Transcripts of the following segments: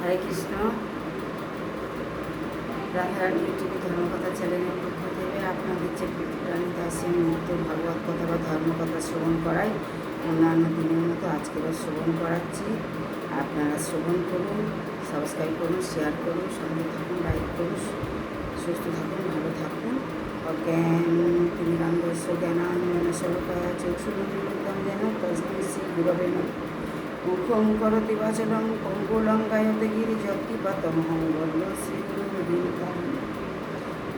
হরে কৃষ্ণ। রাধারানী ইউটিউবে ধর্মকথা চ্যানেলের পক্ষ থেকে আপনাদের যে প্রাণী দাসের নিত্য ভাগবত কথা বা ধর্মকথা শ্রবণ করাই অন্যান্য দিনের মতো আজকেরও শ্রবণ করাচ্ছি। আপনারা শ্রবণ করুন, সাবস্ক্রাইব করুন, শেয়ার করুন, সঙ্গে থাকুন, লাইক করুন, সুস্থ থাকুন, ভালো থাকুন। অজ্ঞান তিমিরান্ধস্য জ্ঞানাঞ্জন স্বরূপায় চক্ষুরুন্মিলিতং যেন তস্मै শ্রী গুরবে নমঃ। মুখং করতি বাচলং পঙ্গুলং গায়তে গিরিযৎকিপাতমহং বন্দে শ্রীগুরুদীনতাং।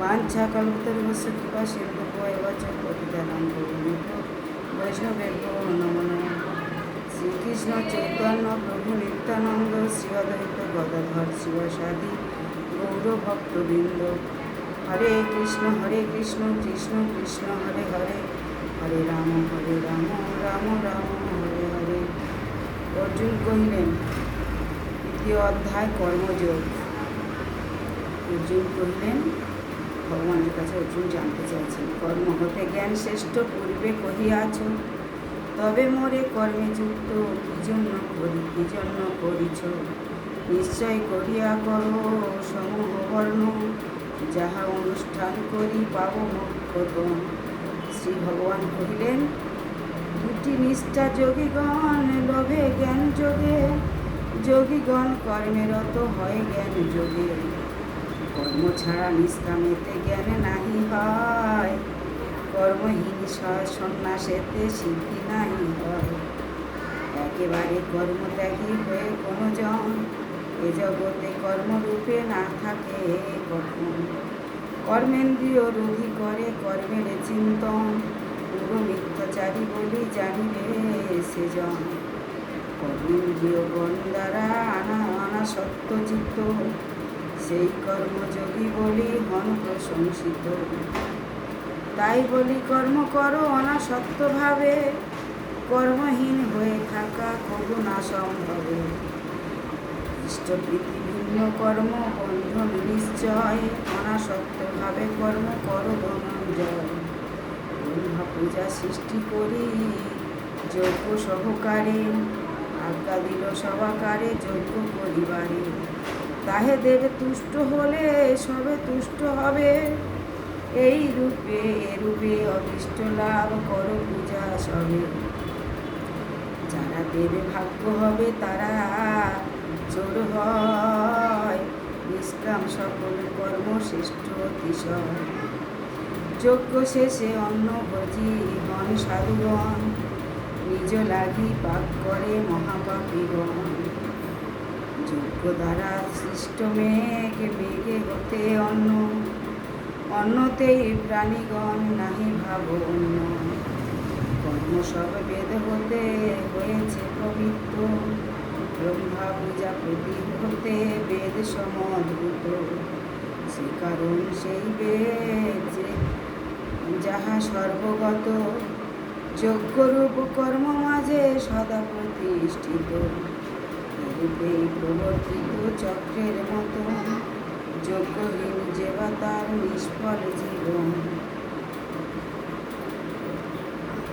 বাঞ্ছাকল্পতরুশ্চ কৃপা সিন্ধুভ্যেব চ পতিতানাং পাবনেভ্যো বৈষ্ণবেভ্যো নমো নমঃ। শ্রীকৃষ্ণ চৈতন্য প্রভু নিত্যানন্দ শ্রী অদ্বৈত গদাধর শিবাসাদি গৌরভক্তবৃন্দ। হরে কৃষ্ণ কৃষ্ণ কৃষ্ণ হরে হরে, হরে রাম রাম রাম হরে হরে। অর্জুন কহিলেন, তৃতীয় অধ্যায় কর্মযোগ। অর্জুন কহিলেন, ভগবানের কাছে অর্জুন জানতে চাইছেন, কর্ম হতে জ্ঞান শ্রেষ্ঠ পূর্বে কহিয়াছ, তবে মোরে কর্মে যুক্ত কি জন্য করিছ। নিশ্চয় করিয়া করো সমূহ বর্ণ, যাহা অনুষ্ঠান করি পাব মোক্ষতম। শ্রী ভগবান কহিলেন, দুটি নিষ্ঠা যোগীগণ লোভে জ্ঞান যোগে, যোগীগণ কর্মেরত হয় জ্ঞান যোগে। কর্ম ছাড়া নিষ্কামেতে জ্ঞান নাহি হয়, কর্মহীন সন্ন্যাসেতে সিদ্ধি নাহি হয়। একেবারে কর্মত্যাগী হয়ে কোনো জন এ জগতে কর্মরূপে না থাকে কখন। কর্মেন্দ্রিয় রোধী করে কর্মের চিন্তন, পুরো মিথ্যাচারী বলি জানিবে সেজন। কর্মেন্দ্রিয়গণ দ্বারা অনাসক্ত চিত্ত, সেই কর্মযোগী বলি হন প্রশংসিত। তাই বলি কর্ম করো অনাসক্ত ভাবে, কর্মহীন হয়ে থাকা কবু না সম্ভবে। ইষ্টপ্রীতি ভিন্ন কর্ম বন্ধন নিশ্চয়, অনাসক্ত ভাবে কর্ম করো ধনঞ্জয়। ব্রহ্মা পূজা সৃষ্টি করি যজ্ঞ সহকারে, আজ্ঞা দিল সবাকারে যজ্ঞ করিবারে। তাহে দেব তুষ্ট হলে সবে তুষ্ট হবে, এই রূপে এরূপে অভীষ্ট লাভ করো পূজা সবে। যারা দেবে ভাগ্য হবে তারা চোর হয়, নিষ্কাম সকল কর্ম শ্রেষ্ঠ অতিশয়। যজ্ঞ শেষে অন্নভোজী হন সাধুগণ, নিজ লাগি পাক করে মহাপাপীগণ। যজ্ঞ দ্বারা সৃষ্ট মেঘে হতে অন্নতেই প্রাণীগণ নাহি ভাব অন্য। কর্ম সব বেদ হতে হয়েছে পবিত্র, ব্রহ্মা পূজাপতি হতে বেদ সমদ্ভূত। সে কারণ সেই বেদ যাহা সর্বগত, যজ্ঞরূপ কর্ম মাঝে সদা প্রতিষ্ঠিত। এরূপেই প্রবর্তিত চক্রের মতো, যজ্ঞহীন যেবা তার নিষ্ফল জীবন।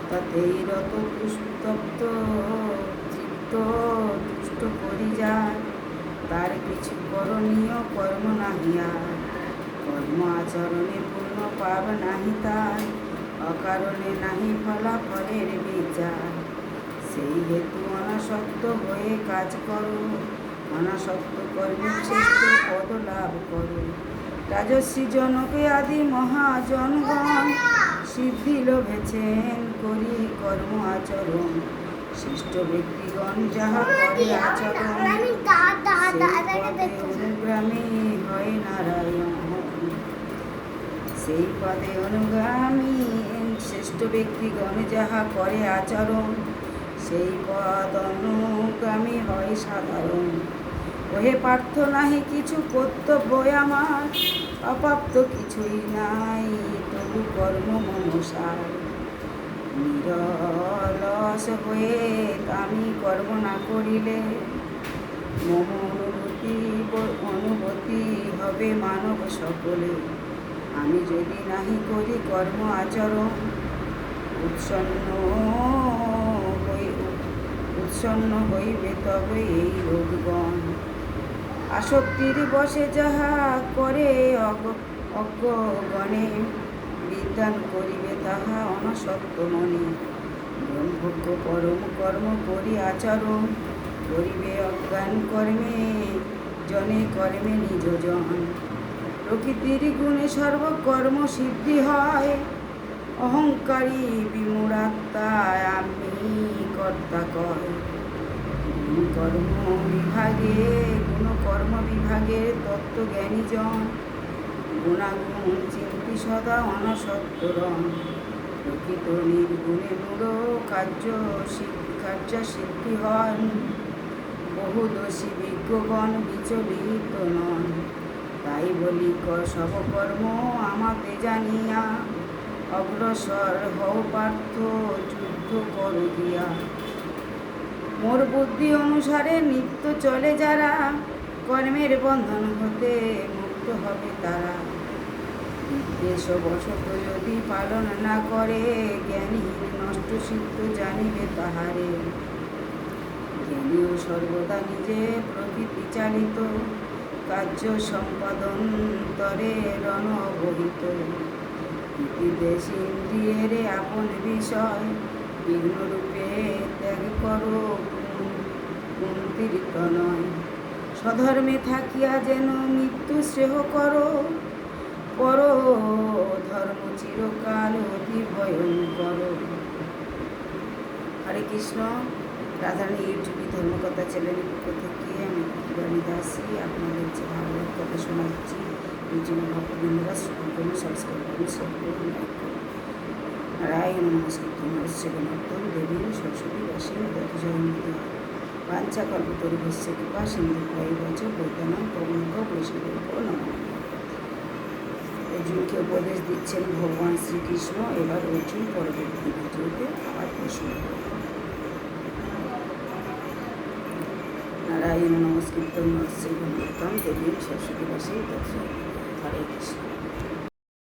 তাতেই রত তপ্ত চিত্ত তুষ্ট করি যায়, তার কিছু করণীয় কর্ম নাহি আর। কর্ম আচরণে পূর্ণ পাব নাহি তার, অকারণে নাহি ফলাফলের বিচার। সেই হেতু অনাসক্ত হয়ে কাজ করো, অনাসক্ত কর্মে শ্রেষ্ঠ পদ লাভ করো। রাজর্ষি জনকে আদি মহাজনগণ, সিদ্ধি লোভেছেন করি কর্ম আচরণ। শ্রেষ্ঠ ব্যক্তিগণ যাহা করে আচরণ, অনুগ্রামী হয় নারায়ণ। সেই পদে অনুগামী শ্রেষ্ঠ ব্যক্তিগণ যাহা করে আচরণ, সেই পদ অনুগামী হয় সাধারণ। ওহে পার্থ নাহি কিছু কর্তব্য আমার, অপ্রাপ্ত কিছুই নাই তবু কর্ম মনসার। নিরলস হয়ে আমি কর্ম না করিলে, মম অনুভূতি হবে মানব সকলে। আমি যদি নাহি করি কর্ম আচরণ, উৎসন্ন হইবে তবে এই রোগগণ। আসক্তির বসে যাহা করে অজ্ঞগণে, বিদ্বান করিবে তাহা অনাসক্ত মনে। ব্রহ্মজ্ঞ পরম কর্ম করি আচরণ, করিবে অজ্ঞান কর্মে জনে কর্মে নিজ জন। প্রকৃতির গুণে সর্বকর্ম সিদ্ধি হয়, অহংকারী বিমূঢ়াত্মায় আমি কর্তা কয়। গুণকর্ম বিভাগের তত্ত্বজ্ঞানী জন, গুণাগুণ চিন্তি সদা অনাসক্ত রন। প্রকৃত নির্গুণে মূঢ় কার্য সিদ্ধি হন, বহুদোষী বিজ্ঞগণ বিচলিত নন। তাই বলি সব কর্ম আমাতে জানিয়া, অগ্রসর হও পার্থ যুদ্ধ করো গিয়া। মোর বুদ্ধি অনুসারে নিত্য চলে যারা, কর্মের বন্ধন হতে মুক্ত হবে তারা। বিদ্বেষবশত যদি পালন না করে, জ্ঞানীহীন নষ্ট সিদ্ধ জানিবে তাহারে। জ্ঞানীও সর্বদা নিজে প্রকৃতি চালিত, কার্য সম্পাদন তরে রণ অবহিত। বিদেশ ইন্দ্রিয়ের আপন বিষয়, বিঘ্নরূপে ত্যাগ করো কুন্তিরিত নয়। স্বধর্মে থাকিয়া যেন মৃত্যু শ্রেহ করো, পর ধর্ম চিরকাল অতি ভয়ঙ্কর। হরে কৃষ্ণ। রাধারানী ইউটিউবে ধর্মকথা চ্যানেলের পক্ষ থেকে আমি রানী দাসী আপনাদের যে ভাগবত কথা শোনাচ্ছি, এই জন্য ভক্তবৃন্দরা শ্রবণ করুন, সাবস্ক্রাইব করুন, শেয়ার করুন, লাইক করুন। নারায়ণ নমস্কৃত্যং নরস্যেগণোত্তম দেবীং সরস্বতী বাসীং দধিজয়ন্তি। বাঞ্ছা কল্পতরুভ্যশ্চ কৃপা সিন্ধুভ্যৈব চ পতিতানাং পাবনেভ্যো বৈষ্ণবেভ্যো নমঃ। অর্জুনকে উপদেশ দিচ্ছেন ভগবান শ্রীকৃষ্ণ। এবার অর্জুন পরবর্তী ভিডিওতে আবার প্রশ্ন করবে। নারায়ণ নমস্কৃত্যং নরস্যেগণোত্তম দেবীং সরস্বতী বাসীং দধিজয়ন্তি। হরে কৃষ্ণ।